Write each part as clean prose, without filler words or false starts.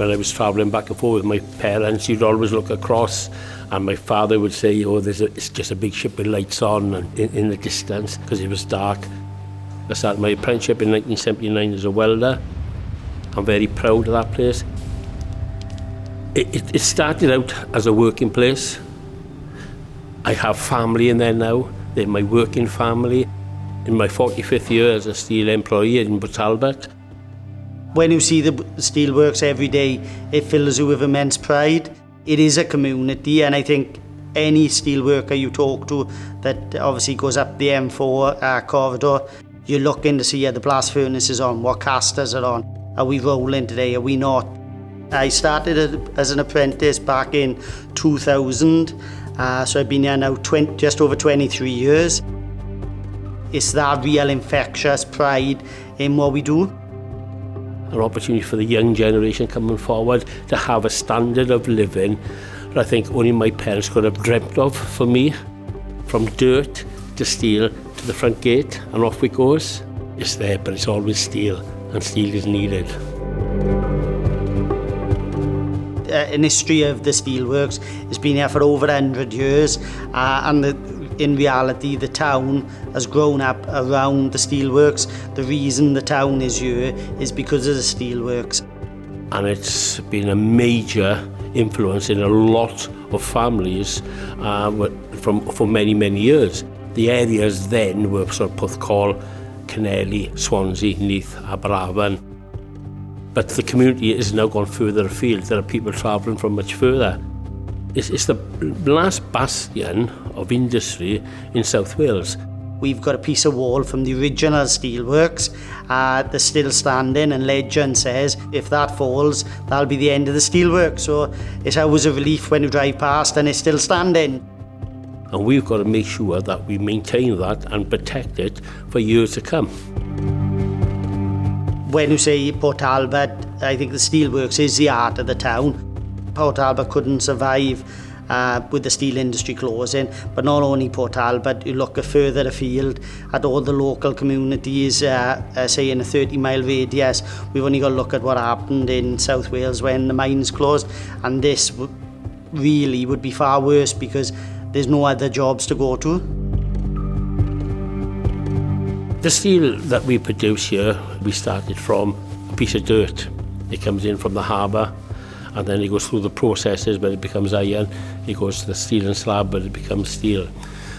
When I was travelling back and forth with my parents, you'd always look across and my father would say, oh, it's just a big ship with lights on and in the distance, because it was dark. I started my apprenticeship in 1979 as a welder. I'm very proud of that place. It started out as a working place. I have family in there now. They're my working family. In my 45th year as a steel employee in Talbot. When you see the steelworks every day, it fills you with immense pride. It is a community, and I think any steelworker you talk to that obviously goes up the M4 corridor, you're looking to see the blast furnace is on, what casters are on, are we rolling today, are we not? I started as an apprentice back in 2000, so I've been here now just over 23 years. It's that real infectious pride in what we do. An opportunity for the young generation coming forward to have a standard of living that I think only my parents could have dreamt of for me. From dirt to steel to the front gate, and off it goes. It's there, but it's always steel, and steel is needed. An history of the steelworks has been here for over 100 years, and in reality the town has grown up around the steelworks. The reason the town is here is because of the steelworks. And it's been a major influence in a lot of families for many, many years. The areas then were sort of Porthcawl, Canelli, Swansea, Neath, Aberavon. But the community has now gone further afield. There are people travelling from much further. It's the last bastion of industry in South Wales. We've got a piece of wall from the original steelworks that's still standing, and legend says if that falls, that'll be the end of the steelworks. So it's always a relief when you drive past and it's still standing. And we've got to make sure that we maintain that and protect it for years to come. When you say Port Talbot, I think the steelworks is the heart of the town. Port Talbot couldn't survive with the steel industry closing, but not only Port Talbot, you look further afield at all the local communities, say in a 30-mile radius. We've only got to look at what happened in South Wales when the mines closed, and this really would be far worse because there's no other jobs to go to. The steel that we produce here, we started from a piece of dirt. It comes in from the harbour, and then it goes through the processes where it becomes iron. It goes to the steel and slab where it becomes steel.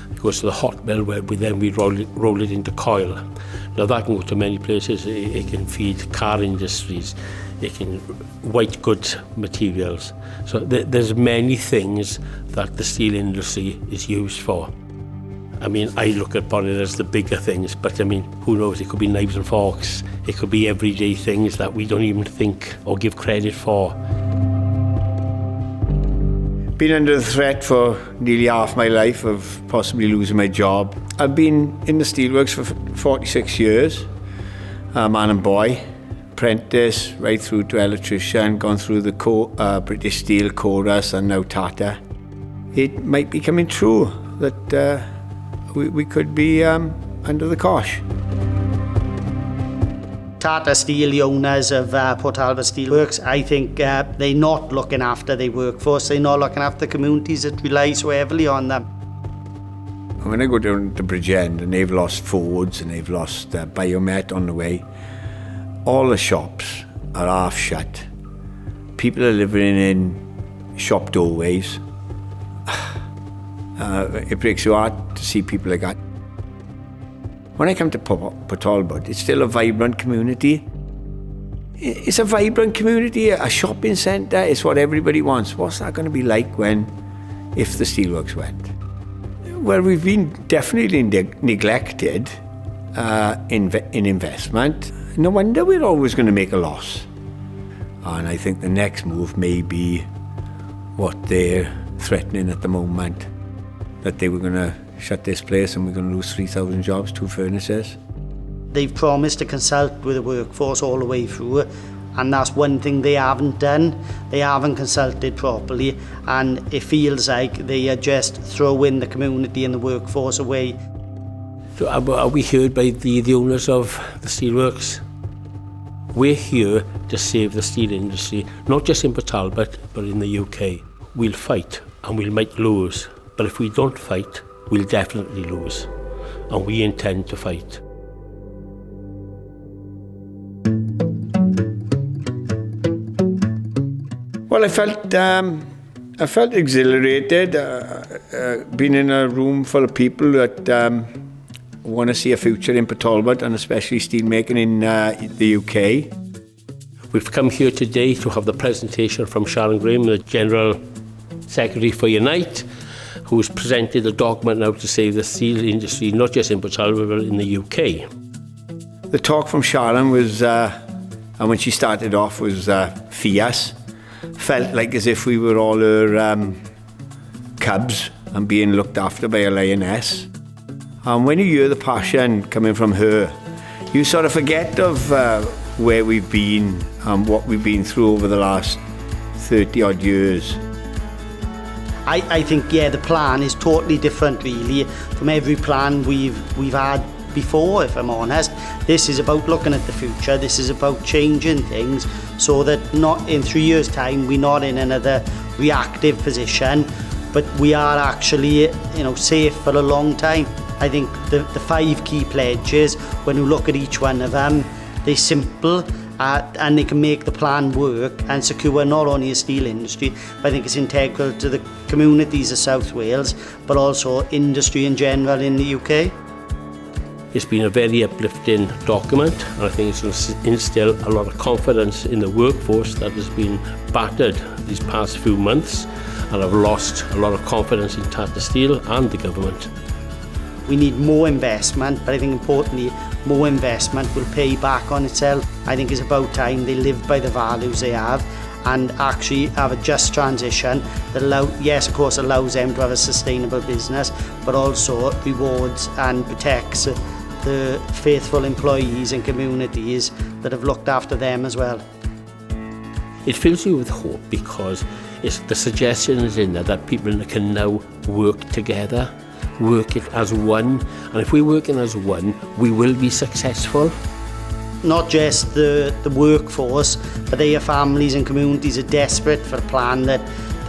It goes to the hot mill where we roll it into coil. Now that can go to many places. It can feed car industries. It can white goods materials. So there's many things that the steel industry is used for. I mean, I look upon it as the bigger things, but I mean, who knows? It could be knives and forks. It could be everyday things that we don't even think or give credit for. Been under the threat for nearly half my life of possibly losing my job. I've been in the steelworks for 46 years, man and boy, apprentice, right through to electrician, gone through the British Steel, Chorus, and now Tata. It might be coming true that we could be under the cosh. Tata Steel, the owners of Port Talbot Steelworks, I think they're not looking after their workforce. They're not looking after the communities that rely so heavily on them. When I go down to Bridgend and they've lost Fords and they've lost Biomet on the way, all the shops are half shut. People are living in shop doorways. It breaks your heart to see people like that. When I come to Port Talbot, it's still a vibrant community. It's a vibrant community, a shopping centre. It's what everybody wants. What's that going to be like if the steelworks went? Well, we've been definitely neglected in investment. No wonder we're always going to make a loss. And I think the next move may be what they're threatening at the moment, that they were going to shut this place and we're going to lose 3,000 jobs, 2 furnaces. They've promised to consult with the workforce all the way through, and that's one thing they haven't done. They haven't consulted properly, and it feels like they are just throwing the community and the workforce away. So are we heard by the owners of the steelworks? We're here to save the steel industry, not just in Port Talbot, but in the UK. We'll fight and we might lose, but if we don't fight, we'll definitely lose. And we intend to fight. Well, I felt exhilarated, being in a room full of people that want to see a future in Port Talbot and especially steelmaking in the UK. We've come here today to have the presentation from Sharon Graham, the General Secretary for Unite, who's presented a document now to save the steel industry, not just in Port Talbot, but in the UK. The talk from Sharon was, and when she started off, was fierce. Felt like as if we were all her cubs and being looked after by a lioness. And when you hear the passion coming from her, you sort of forget of where we've been and what we've been through over the last 30 odd years. I think, yeah, the plan is totally different really from every plan we've had before, if I'm honest. This is about looking at the future. This is about changing things so that not in 3 years' time we're not in another reactive position, but we are actually, safe for a long time. I think the 5 key pledges, when you look at each one of them, they're simple and they can make the plan work and secure not only a steel industry, but I think it's integral to the communities of South Wales, but also industry in general in the UK. It's been a very uplifting document, and I think it's going to instill a lot of confidence in the workforce that has been battered these past few months and have lost a lot of confidence in Tata Steel and the government. We need more investment, but I think importantly, more investment will pay back on itself. I think it's about time they live by the values they have and actually have a just transition that allows them to have a sustainable business, but also rewards and protects the faithful employees and communities that have looked after them as well. It fills you with hope because the suggestion is in there that people can now work together, work it as one, and if we're working as one, we will be successful. Not just the workforce, but their families and communities are desperate for a plan that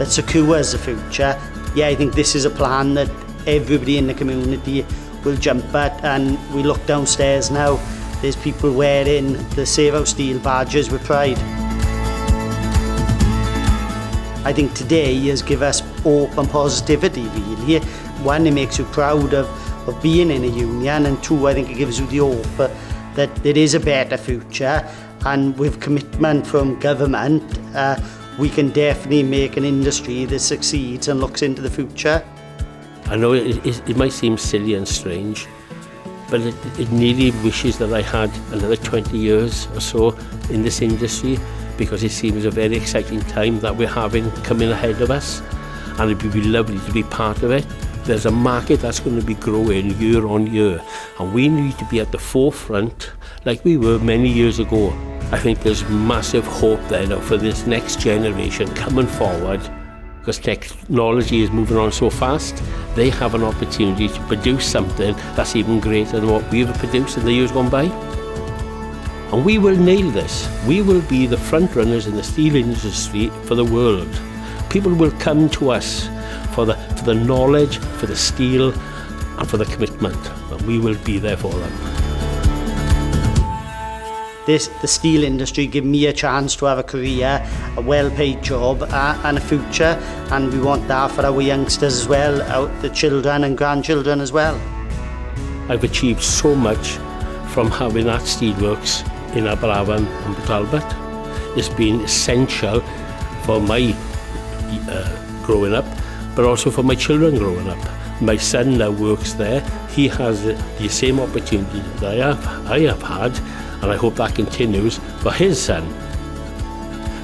secures the future. Yeah, I think this is a plan that everybody in the community will jump at, and we look downstairs now, there's people wearing the Save Our Steel badges with pride. I think today has given us hope and positivity really. One, it makes you proud of being in a union, and two, I think it gives you the hope that there is a better future, and with commitment from government we can definitely make an industry that succeeds and looks into the future. I know it might seem silly and strange, but it nearly wishes that I had another 20 years or so in this industry, because it seems a very exciting time that we're having coming ahead of us, and it would be lovely to be part of it. There's a market that's going to be growing year on year, and we need to be at the forefront like we were many years ago. I think there's massive hope there now for this next generation coming forward, because technology is moving on so fast. They have an opportunity to produce something that's even greater than what we've produced in the years gone by. And we will nail this. We will be the front runners in the steel industry for the world. People will come to us for the knowledge, for the steel, and for the commitment. And we will be there for them. The steel industry gave me a chance to have a career, a well-paid job and a future, and we want that for our youngsters as well, the children and grandchildren as well. I've achieved so much from having that steelworks in Aberafan and Port Talbot. It's been essential for my growing up, but also for my children growing up. My son now works there. He has the same opportunity that I have had, and I hope that continues for his son.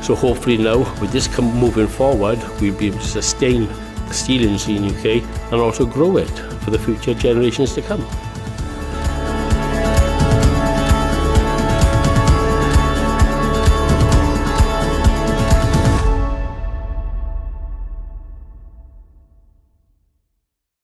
So hopefully now, with this moving forward, we'll be able to sustain the steel industry in the UK and also grow it for the future generations to come.